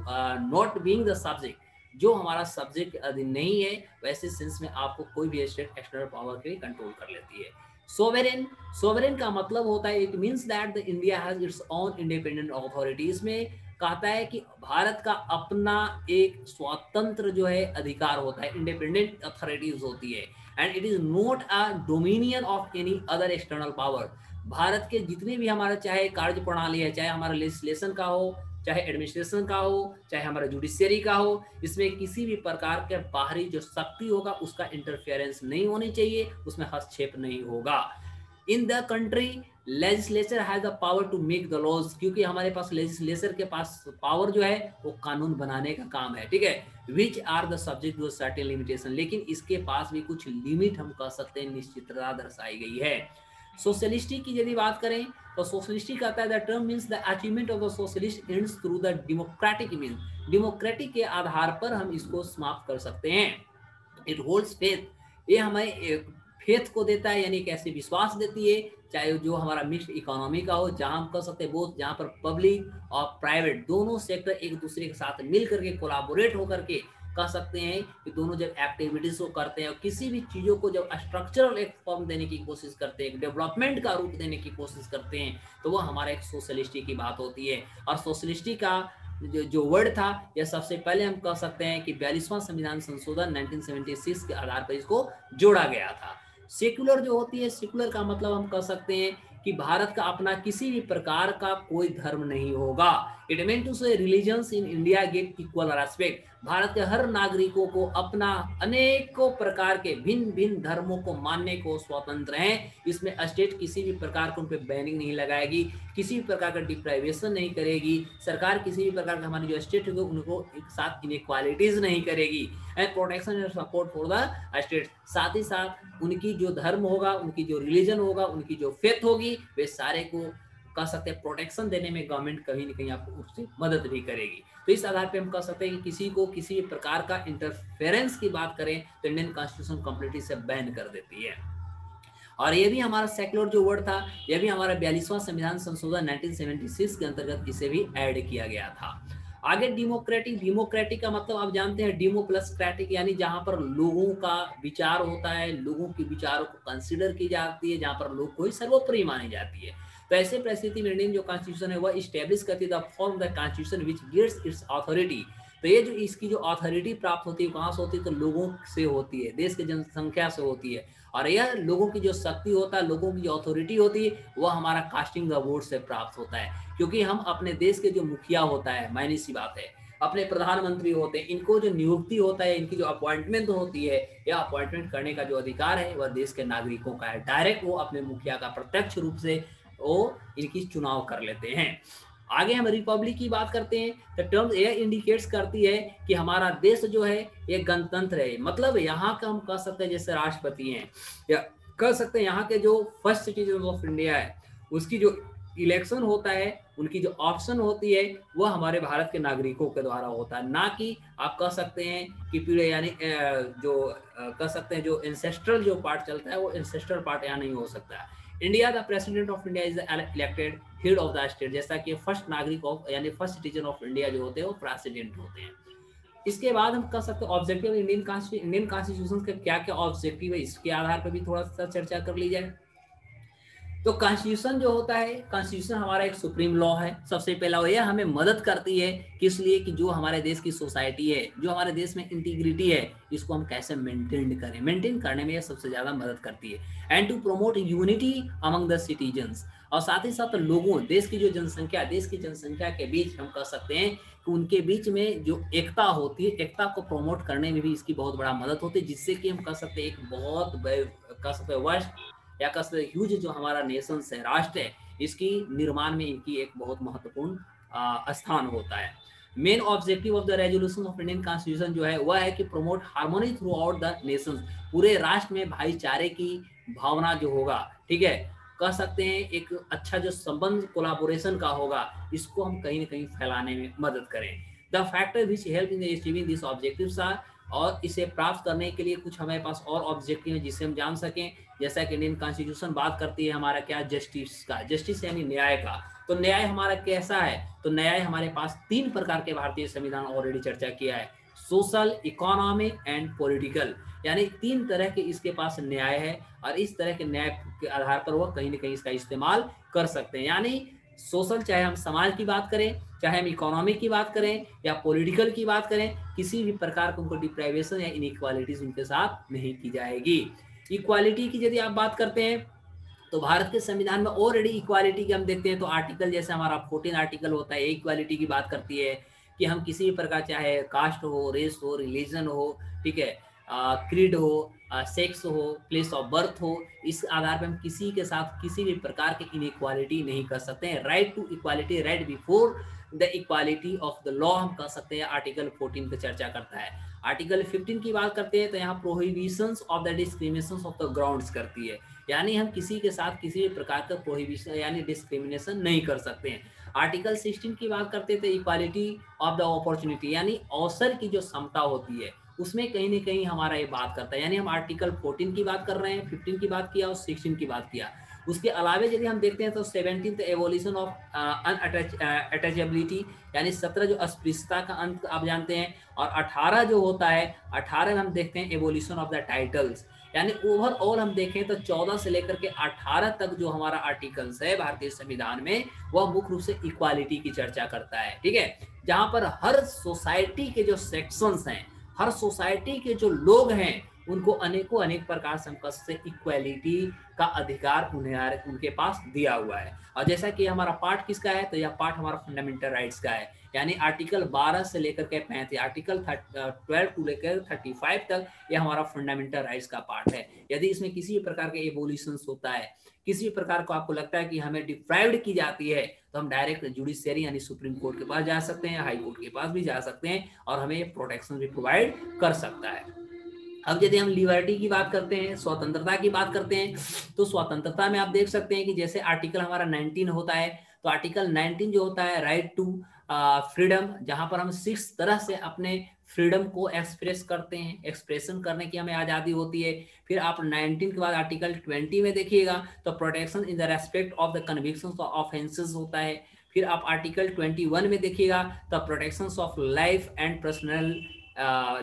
नॉट बीइंग द सब्जेक्ट, जो हमारा सब्जेक्ट के अधीन नहीं है, वैसे सेंस में आपको कोई भी स्टेट एक्सटर्नल पावर के कंट्रोल कर लेती है। सोवरेन, सोवरेन का मतलब होता है it means that the India has its own independent authority. इसमें कहता है कि भारत का अपना एक स्वतंत्र जो है अधिकार होता है, इंडिपेंडेंट अथॉरिटीज होती है, and it is not a dominion of any other external power. Bharat के जितने भी हमारा चाहे कार्य प्रणाली है, चाहे हमारा लेजिस्लेशन का हो, चाहे एडमिनिस्ट्रेशन का हो, चाहे हमारा जुडिशियरी का हो, इसमें किसी भी प्रकार के बाहरी जो शक्ति होगा उसका इंटरफेरेंस नहीं होनी चाहिए, उसमें हस्तक्षेप नहीं होगा। In the country legislature has the power to make the laws, क्योंकि हमारे पास लेजिस्लेचर के पास पावर जो है वो कानून बनाने का काम है। ठीक है, which are the subject to certain limitation, लेकिन इसके पास भी कुछ लिमिट हम कह सकते हैं निश्चितता दर्शाई गई है। सोशलिस्टिक की यदि बात करें तो सोशलिस्टिक कहता है the term means the achievement of the socialist ends through the democratic means, democratic के आधार पर हम इसको समाप्त कर सकते हैं। इट होल्ड्स फेथ, ये हमें फेथ को देता है, यानी कैसे विश्वास देती है, चाहे जो हमारा मिक्स्ड इकोनॉमी का हो, जहां हम कह सकते हैं बोथ, जहां पर पब्लिक और प्राइवेट दोनों सेक्टर एक दूसरे के साथ मिल करके कोलैबोरेट होकर के कह सकते हैं कि दोनों जब एक्टिविटीज को करते हैं और किसी भी चीजों को जब स्ट्रक्चरल एक फॉर्म देने की कोशिश करते हैं, डेवलपमेंट का रूप देने की कोशिश करते हैं, तो वह हमारा एक सोशलिस्टिक की बात होती है। और सोशलिस्टिक का जो वर्ड था यह सबसे पहले हम कह सकते हैं कि 42वां संविधान संशोधन 1976 के आधार पर इसको जोड़ा गया था। सेकुलर जो होती है, सेकुलर का मतलब हम कह सकते हैं कि भारत का अपना किसी भी प्रकार का कोई धर्म नहीं होगा। इट मीन टू से religions in India get equal respect, Bharat के हर नागरिकों को अपना अनेकों प्रकार के भिन्न भिन्न धर्मों को मानने को स्वतंत्र हैं। इसमें स्टेट किसी भी प्रकार को उन पर बैनिंग नहीं लगाएगी, किसी भी प्रकार का डिप्राइवेशन नहीं करेगी, सरकार किसी भी प्रकार का हमारी जो स्टेट होगी उनको एक साथ इनइक्वालिटीज नहीं करेगी, and protection and support for the state. साथ ही साथ उनकी जो धर्म होगा, उनकी जो रिलीजन होगा, उनकी जो फेथ होगी, वे सारे को कह सकते हैं प्रोटेक्शन देने में गवर्नमेंट कहीं न कहीं आपको उससे मदद भी करेगी। तो इस आधार पे हम कह सकते हैं कि किसी को किसी भी प्रकार का इंटरफेरेंस की बात करें तो इंडियन कॉन्स्टिट्यूशन कंप्लीटली से बैन कर देती है। और ये भी हमारा सेकुलर जो वर्ड था, यह भी हमारा 42वां संविधान संशोधन 1976 के अंतर्गत इसे भी ऐड किया गया था। आगे डेमोक्रेटिक, डेमोक्रेटिक का मतलब आप जानते हैं डेमो प्लस क्रेटिक, यानी जहां पर लोगों का विचार होता है, लोगों के विचारों को कंसिडर की जाती है, जहां पर लोग को ही सर्वोपरि मानी जाती है। तो ऐसे परिस्थिति में इंडियन जो कॉन्स्टिट्यूशन है वह इस्टेब्लिश करती है the form the constitution which gives it's authority. तो ये जो इसकी जो अथॉरिटी प्राप्त होती है कहाँ से होती है, तो लोगों से होती है, देश की जनसंख्या से होती है। और यह लोगों की जो शक्ति होता है, लोगों की जो अथॉरिटी होती है, वह हमारा कास्टिंग द वोट से प्राप्त होता है। क्योंकि हम अपने देश के जो मुखिया होता है, मायने सी बात है, अपने प्रधानमंत्री होते हैं, इनको जो नियुक्ति होता है, इनकी जो अपॉइंटमेंट होती है, या अपॉइंटमेंट करने का जो अधिकार है वह देश के नागरिकों का है। डायरेक्ट वो अपने मुखिया का प्रत्यक्ष रूप से वो इनकी चुनाव कर लेते हैं। आगे हम रिपब्लिक की बात करते हैं तो टर्म यह इंडिकेट्स करती है कि हमारा देश जो है ये गणतंत्र है। मतलब यहाँ का हम कह सकते हैं जैसे राष्ट्रपति हैं, या कह सकते हैं यहाँ के जो फर्स्ट सिटीजन ऑफ इंडिया है उसकी जो इलेक्शन होता है, उनकी जो ऑप्शन होती है वह हमारे भारत के नागरिकों के द्वारा होता है, ना कि आप कह सकते हैं कि पीढ़े यानी जो कह सकते हैं जो इंसेस्ट्रल जो पार्ट चलता है वो इंसेस्ट्रल पार्ट यहाँ नहीं हो सकता है। India the president of India is elected head of the state, जैसा कि फर्स्ट नागरिक ऑफ यानी फर्स्ट सिटीजन ऑफ इंडिया जो होते हैं वो प्रेसिडेंट होते हैं। इसके बाद हम कह सकते हैं ऑब्जेक्टिव इंडियन कॉन्स्टिट्यूशन के क्या क्या ऑब्जेक्टिव है, इसके आधार पर भी थोड़ा सा चर्चा कर ली जाए। तो कॉन्स्टिट्यूशन जो होता है, कॉन्स्टिट्यूशन हमारा एक सुप्रीम लॉ है। सबसे पहला यह हमें मदद करती है किस लिए कि जो हमारे देश की सोसाइटी है, जो हमारे देश में इंटीग्रिटी है, इसको हम कैसे मेंटेन करें, मेंटेन करने में यह सबसे ज़्यादा मदद करती है। And to promote unity among the citizens, और साथ ही साथ लोगों, देश की जनसंख्या के बीच हम कह सकते हैं कि उनके बीच में जो एकता होती है, एकता को प्रमोट करने में भी इसकी बहुत बड़ा मदद होती है, जिससे कि हम कह सकते हैं एक बहुत कह सकते हैं वर्स्ट या कह सकते ह्यूज जो हमारा नेशन है, राष्ट्र है, इसकी निर्माण में इनकी एक बहुत महत्वपूर्ण स्थान होता है। Main objective of the resolution of Indian constitution जो है वह है कि promote harmony through out the nation, पूरे राष्ट्र में भाईचारे की भावना जो होगा, ठीक है, कह सकते हैं एक अच्छा जो संबंध कोलाबोरेशन का होगा, इसको हम कहीं ना कहीं फैलाने में मदद करें। The factor which help in achieving this objectives are, और इसे प्राप्त करने के लिए कुछ हमारे पास और ऑब्जेक्टिव है जिससे हम जान सकें। जैसा कि इंडियन कॉन्स्टिट्यूशन बात करती है हमारा क्या, जस्टिस का, जस्टिस यानी न्याय का। तो न्याय हमारा कैसा है, तो न्याय हमारे पास 3 प्रकार के भारतीय संविधान ऑलरेडी चर्चा किया है, सोशल, इकोनॉमिक एंड पॉलिटिकल, यानी 3 तरह के इसके पास न्याय है, और इस तरह के न्याय के आधार पर वह कहीं ना कहीं इसका इस्तेमाल कर सकते हैं। यानी सोशल, चाहे हम समाज की बात करें, चाहे हम इकोनॉमिक की बात करें या पॉलिटिकल की बात करें, किसी भी प्रकार का उनको डिप्राइवेशन या इनइक्वालिटीज उनके साथ नहीं की जाएगी। इक्वालिटी की यदि आप बात करते हैं तो भारत के संविधान में ऑलरेडी इक्वालिटी की हम देखते हैं, तो आर्टिकल जैसे हमारा 14 आर्टिकल होता है, इक्वालिटी की बात करती है कि हम किसी भी प्रकार, चाहे कास्ट हो, रेस हो, रिलीजन हो, ठीक है, क्रीड हो, सेक्स हो, प्लेस ऑफ बर्थ हो, इस आधार पर हम किसी के साथ किसी भी प्रकार की इनइक्वालिटी नहीं कर सकते हैं। Right to equality, right before the equality of the law हम कह सकते हैं, आर्टिकल 14 पे चर्चा करता है। आर्टिकल 15 की बात करते हैं तो यहाँ prohibitions of the discrimination of the grounds करती है, यानी हम किसी के साथ किसी भी प्रकार का प्रोहिबिशन यानी डिस्क्रिमिनेशन नहीं कर सकते हैं। आर्टिकल 16 की बात करते थे, इक्वालिटी ऑफ द अपॉर्चुनिटी, यानी अवसर की जो क्षमता होती है उसमें कहीं ना कहीं हमारा ये बात करता है। यानी हम आर्टिकल 14 की बात कर रहे हैं, 15 की बात किया और 16 की बात किया। उसके अलावा यदि हम देखते हैं तो 17th एवोल्यूशन ऑफ अनअटैचेबिलिटी, यानी 17 जो अस्पृश्यता का अंत आप जानते हैं, और 18 जो होता है, 18 में हम देखते हैं एवोल्यूशन ऑफ द टाइटल्स, यानी ओवरऑल हम देखें तो 14 से लेकर के 18 तक जो हमारा आर्टिकल्स है भारतीय संविधान में, वह मुख्य रूप से इक्वालिटी की चर्चा करता है, ठीक है, जहां पर हर सोसाइटी के जो सेक्शंस हैं, हर सोसाइटी के जो लोग हैं, उनको अनेक प्रकार से इक्वालिटी का अधिकार उनके पास दिया हुआ है। और जैसा कि हमारा पार्ट किसका है, तो यह पार्ट हमारा फंडामेंटल राइट्स का है, यानी आर्टिकल 12 से लेकर के 35, आर्टिकल 12 टू लेकर 35 तक यह हमारा फंडामेंटल राइट्स का पार्ट है। यदि इसमें किसी भी प्रकार का एबोल्यूशन होता है, किसी भी प्रकार को आपको लगता है कि हमें डिप्राइव्ड की जाती है, तो हम डायरेक्ट जुडिशियरी यानी सुप्रीम कोर्ट के पास जा सकते हैं, हाई कोर्ट के पास भी जा सकते हैं, और हमें प्रोटेक्शन भी प्रोवाइड कर सकता है। अब यदि हम लिबर्टी की बात करते हैं, स्वतंत्रता की बात करते हैं, तो स्वतंत्रता में आप देख सकते हैं कि जैसे आर्टिकल हमारा 19 होता है, तो आर्टिकल 19 जो होता है राइट टू फ्रीडम, जहां पर हम 6 तरह से अपने फ्रीडम को एक्सप्रेस करते हैं, एक्सप्रेशन करने की हमें आज़ादी होती है। फिर आप 19 के बाद आर्टिकल 20 में देखिएगा तो protection in the respect of the convictions of offences होता है। फिर आप आर्टिकल 21 में देखिएगा तो protection of life and personal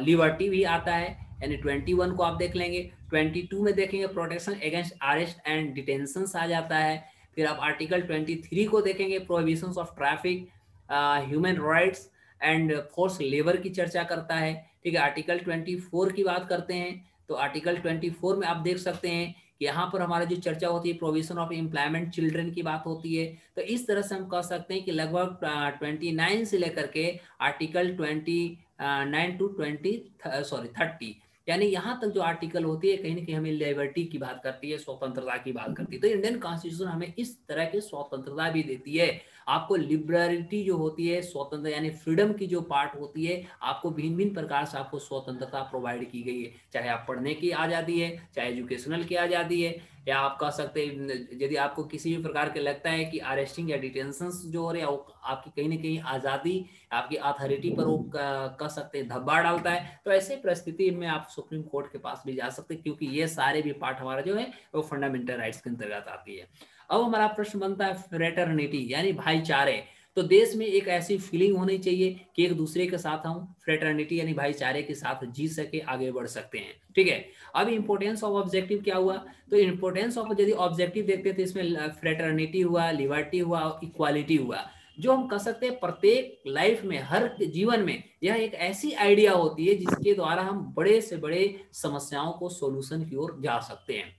liberty भी आता है, यानी 21 को आप देख लेंगे। 22 में देखेंगे protection against arrest and detention आ जाता है। फिर आप आर्टिकल 23 को देखेंगे, prohibitions of traffic, human rights and force labour की चर्चा करता है, ठीक है। आर्टिकल 24 की बात करते हैं तो आर्टिकल 24 में आप देख सकते हैं कि यहाँ पर हमारा जो चर्चा होती है प्रोविजन ऑफ एम्प्लॉयमेंट चिल्ड्रन की बात होती है। तो इस तरह से हम कह सकते हैं कि लगभग 29 से लेकर के आर्टिकल 29 टू 30, यानी यहाँ तक जो आर्टिकल होती है कहीं ना कहीं हमें लिबर्टी की बात करती है, स्वतंत्रता की बात करती है। तो इंडियन कॉन्स्टिट्यूशन हमें इस तरह की स्वतंत्रता भी देती है। आपको लिबर्टी जो होती है, स्वतंत्र यानी फ्रीडम की जो पार्ट होती है, आपको भिन्न भिन्न प्रकार से आपको स्वतंत्रता प्रोवाइड की गई है, चाहे आप पढ़ने की आज़ादी है, चाहे एजुकेशनल की आज़ादी है, या आप कह सकते हैं यदि आपको किसी भी प्रकार के लगता है कि अरेस्टिंग या डिटेंशन जो हो रहे हैं वो आपकी कहीं ना कहीं आज़ादी, आपकी अथॉरिटी पर वो कह सकते हैं धब्बा डालता है, तो ऐसे परिस्थिति में आप सुप्रीम कोर्ट के पास भी जा सकते हैं, क्योंकि ये सारे भी पार्ट हमारा जो है वो फंडामेंटल राइट्स के अंतर्गत आती है। अब हमारा प्रश्न बनता है फ्रेटर्निटी यानी भाईचारे। तो देश में एक ऐसी फीलिंग होनी चाहिए कि एक दूसरे के साथ हम फ्रेटर्निटी यानी भाईचारे के साथ जी सके, आगे बढ़ सकते हैं। ठीक है, अब इंपोर्टेंस ऑफ ऑब्जेक्टिव क्या हुआ, तो इंपोर्टेंस ऑफ यदि ऑब्जेक्टिव देखते हैं तो इसमें फ्रेटर्निटी हुआ, लिबर्टी हुआ, इक्वालिटी हुआ। जो हम कह सकते हैं प्रत्येक लाइफ में, हर जीवन में यह एक ऐसी आइडिया होती है जिसके द्वारा हम बड़े से बड़े समस्याओं को सोल्यूशन की ओर जा सकते हैं।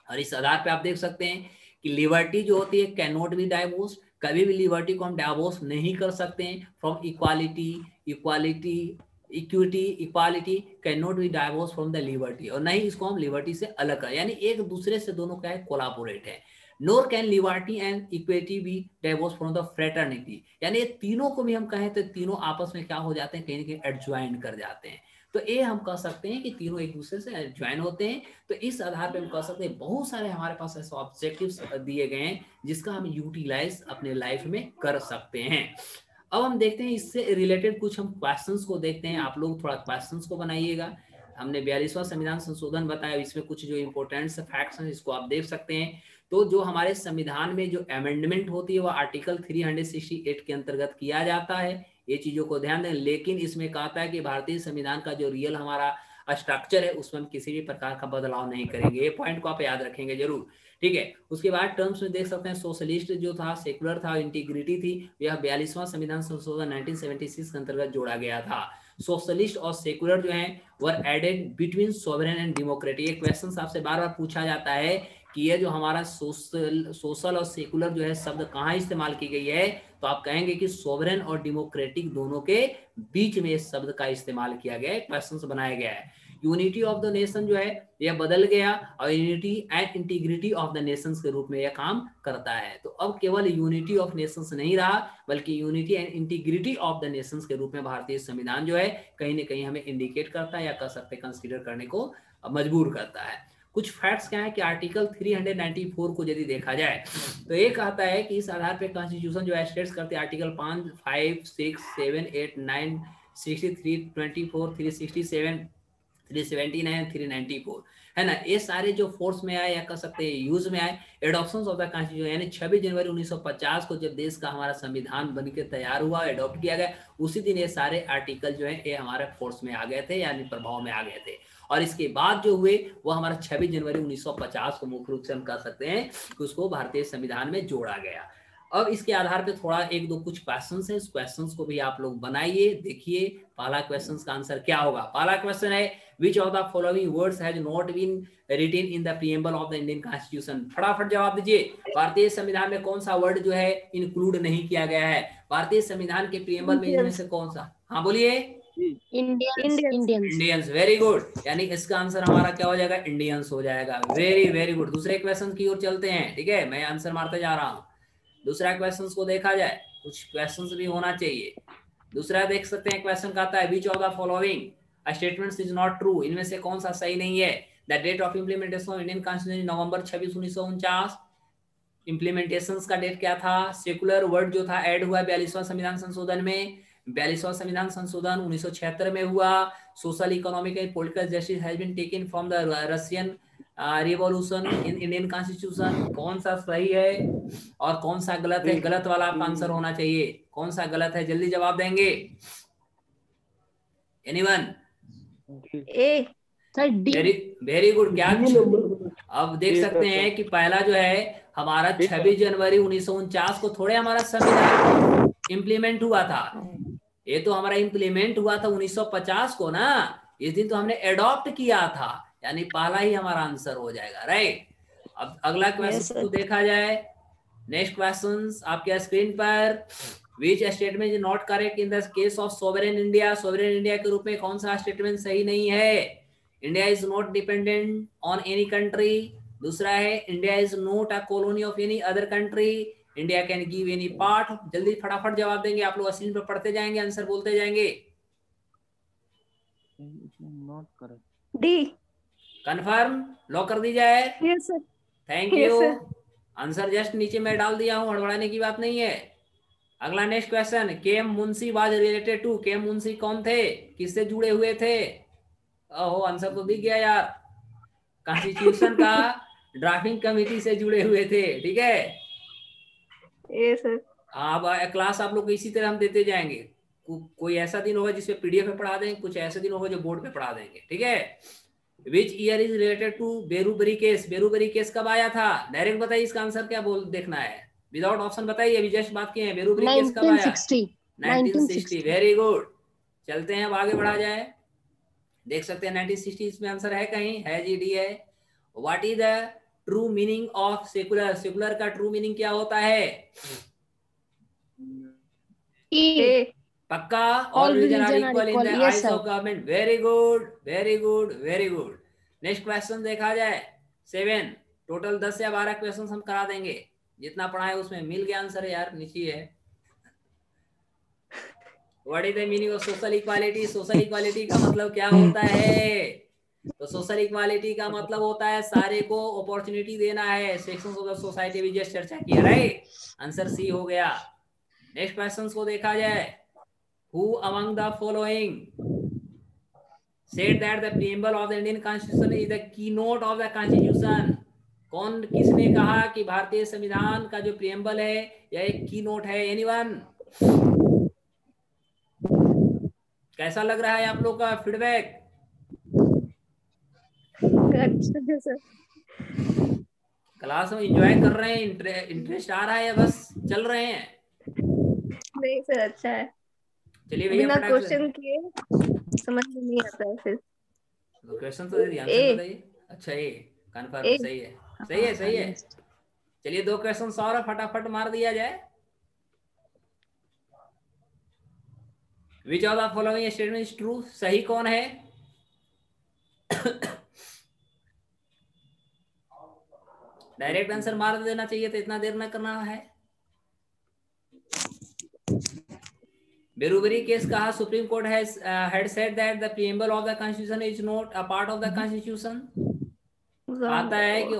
और इस आधार पे आप देख सकते हैं कि लिबर्टी जो होती है कैन नॉट बी डाइवोर्स, कभी भी लिबर्टी को हम डाइवोर्स नहीं कर सकते हैं from equality. Equality, equity, equality can not be divorced from the liberty, और नहीं इसको हम लिबर्टी से अलग करें, यानी एक दूसरे से दोनों क्या है, कोलाबोरेट है। Nor can liberty and equity be divorced from the fraternity, यानी ये तीनों को भी हम कहें तो तीनों आपस में क्या हो जाते हैं, कहीं ना कहीं एडज्वाइन कर जाते हैं। तो ये हम कह सकते हैं कि तीनों एक दूसरे से ज्वाइन होते हैं। तो इस आधार पे हम कह सकते हैं बहुत सारे हमारे पास ऐसे ऑब्जेक्टिव्स दिए गए हैं जिसका हम यूटिलाइज अपने लाइफ में कर सकते हैं। अब हम देखते हैं इससे रिलेटेड कुछ हम क्वेश्चंस को देखते हैं, आप लोग थोड़ा क्वेश्चंस को बनाइएगा। हमने 42वां संविधान संशोधन बताया, इसमें कुछ जो इंपॉर्टेंट फैक्ट्स हैं इसको आप देख सकते हैं। तो जो हमारे संविधान में जो अमेंडमेंट होती है वो आर्टिकल 368 के अंतर्गत किया जाता है, ये चीजों को ध्यान दें। लेकिन इसमें कहता है कि भारतीय संविधान का जो रियल हमारा स्ट्रक्चर है उसमें हम किसी भी प्रकार का बदलाव नहीं करेंगे, ये पॉइंट को आप याद रखेंगे जरूर। ठीक है, उसके बाद टर्म्स में देख सकते हैं सोशलिस्ट जो था, सेकुलर था, इंटीग्रिटी थी, यह 42वां संविधान संशोधन 1976 के अंतर्गत जोड़ा गया था। सोशलिस्ट और सेकुलर जो है were added between sovereign and democratic. ये क्वेश्चन आपसे बार बार पूछा जाता है कि ये जो हमारा सोशल और सेकुलर जो है शब्द कहाँ इस्तेमाल की गई है, तो आप कहेंगे कि सोवरेन और डेमोक्रेटिक दोनों के बीच में इस शब्द का इस्तेमाल किया गया है, क्वेश्चन बनाया गया है। यूनिटी ऑफ द नेशन जो है यह बदल गया और unity and integrity of the Nations के रूप में यह काम करता है। तो अब केवल यूनिटी ऑफ नेशंस नहीं रहा बल्कि unity and integrity of the Nations के रूप में भारतीय संविधान जो है कहीं ना कहीं हमें इंडिकेट करता है या कह सकते कंसीडर करने को मजबूर करता है। कुछ फैक्ट्स क्या है कि आर्टिकल 394 को यदि देखा जाए तो ये कहता है कि इस आधार पे कॉन्स्टिट्यूशन जो है स्टेट्स करते हैं आर्टिकल 5, 5, 6, 7, 8, 9, 63, 24, 367, 379, 394 है ना, ये सारे जो फोर्स में आए या कह सकते हैं यूज में आए। एडॉप्शन ऑफ द कॉन्स्टिट्यूशन यानी 26 जनवरी 1950 को जब देश का हमारा संविधान बनकर तैयार हुआ, एडॉप्ट किया गया, उसी दिन ये सारे आर्टिकल जो है ये हमारे फोर्स में आ गए थे यानी प्रभाव में आ गए थे। और इसके बाद जो हुए वो हमारा 26 जनवरी 1950 को मुख्य रूप से हम कह सकते हैं कि उसको भारतीय संविधान में जोड़ा गया। अब इसके आधार पे थोड़ा एक दो कुछ क्वेश्चंस है, इस क्वेश्चंस को भी आप लोग बनाइए, देखिए पहला क्वेश्चन का आंसर क्या होगा। पहला क्वेश्चन है which of the following words has not been written in the preamble of the Indian constitution. फटाफट जवाब दीजिए, भारतीय संविधान में कौन सा वर्ड जो है इंक्लूड नहीं किया गया है, भारतीय संविधान के प्रीएम्बल में इनमें से कौन सा। हाँ बोलिए। इंडियंस, वेरी गुड, यानी इसका आंसर हमारा क्या हो जाएगा, इंडियंस हो जाएगा। Very very good. दूसरे क्वेश्चन की ओर चलते हैं, ठीक है, मैं आंसर मारते जा रहा हूँ। दूसरा क्वेश्चन को देखा जाए, कुछ क्वेश्चन भी होना चाहिए। दूसरा देख सकते हैं क्वेश्चन कहता है which of the following statements is not true, इनमें से कौन सा सही नहीं है। The date of implementation of Indian constitution November 26, 1949। Implementation का डेट क्या था, सेकुलर वर्ड जो था ऐड हुआ 42वां संविधान संशोधन में। 42वां संविधान संशोधन 1976 में हुआ। Social, economic and political justice has been taken from the Russian revolution in Indian constitution. कौन सा सही है और कौन सा गलत है, गलत वाला आपका आंसर होना चाहिए। कौन सा गलत है, जल्दी जवाब देंगे। एनीवन? ए सर, डी। Very good. क्या अब देख सकते हैं कि पहला जो है हमारा 26 जनवरी 1949 को थोड़े हमारा संविधान इम्प्लीमेंट हुआ था, ये तो हमारा इम्प्लीमेंट हुआ था 1950 को ना, इस दिन तो हमने एडॉप्ट किया था, यानी पहला ही हमारा आंसर हो जाएगा, राइट। अब अगला क्वेश्चन को देखा जाए। नेक्स्ट क्वेश्चन आपके स्क्रीन पर, which statement is not correct in the case of sovereign India. Sovereign India के रूप में कौन सा स्टेटमेंट सही नहीं है। India is not dependent on any country. दूसरा है India is not a colony of any other country. India can give any part. जल्दी फटाफट जवाब देंगे आप लोग, स्क्रीन पर पढ़ते जाएंगे, आंसर बोलते जाएंगे। डी। कंफर्म, लॉक कर दी जाए। Yes sir. Thank you. Answer just नीचे मैं डाल दिया हूँ, हड़बड़ाने की बात नहीं है। अगला next question, K M Munshi was related to, K M Munshi कौन थे, किससे जुड़े हुए थे? ओहो आंसर तो दिख गया यार, कॉन्स्टिट्यूशन का ड्राफ्टिंग कमेटी से जुड़े हुए थे। ठीक है, ये सर। अब क्लास आप लोग को इसी तरह हम देते जाएंगे। कोई ऐसा दिन होगा जिसपे पीडीएफ पे पढ़ा देंगे, कुछ ऐसे दिन होगा जो बोर्ड पे पढ़ा देंगे। ठीक है, which year is related to Berubari case, Berubari case कब आया था? डायरेक्ट बताइए, इसका आंसर क्या बोल देखना है, विदाउट ऑप्शन बताइए, अभी जस्ट बात किए हैं, बेरूबरी केस कब आया? 1960। वेरी गुड, चलते हैं अब आगे बढ़ा जाए। देख सकते हैं 1960 इसमें आंसर है कहीं, है जी, डी है। What is the true meaning of secular, secular का ट्रू मीनिंग क्या होता है? पक्का, all religion are equal in the eyes of government. Very good, very good, very good. Next question देखा जाए 7, टोटल 10 या 12 क्वेश्चन हम करा देंगे, जितना पढ़ाए उसमें मिल गया आंसर यार, नीचे है। What is the meaning of social equality, social equality का मतलब क्या होता है? तो सोशल इक्वालिटी का मतलब होता है सारे को अपॉर्चुनिटी देना है, सेक्शंस ऑफ द सोसाइटी भी जस्ट चर्चा किया, राइट? आंसर सी हो गया। नेक्स्ट क्वेश्चन को देखा जाए, who among the following said that the preamble of the Indian Constitution is the keynote of the Constitution? कौन किसने कहा कि भारतीय संविधान का जो प्रियम्बल है यह एक की नोट है? एनीवन? कैसा लग रहा है आप लोग का फीडबैक? अच्छा सर, क्लास में एंजॉय कर रहे हैं, इंटरेस्ट आ रहा है या बस चल रहे हैं? नहीं सर, अच्छा है। चलिए भैया, बिना क्वेश्चन किए समझ में नहीं आता है फिर। तो क्वेश्चन तो ध्यान से बताइए। अच्छा, ये कन्फर्म, सही है, सही है, सही है। चलिए 2 क्वेश्चन और फटाफट मार दिया जाए। विच of the following statement is true, सही कौन है? डायरेक्ट आंसर मार देना चाहिए, तो इतना देर ना करना है। बेरूबरी केस कहा supreme court has had said that the preamble of the constitution is not a part of the constitution? आता है कि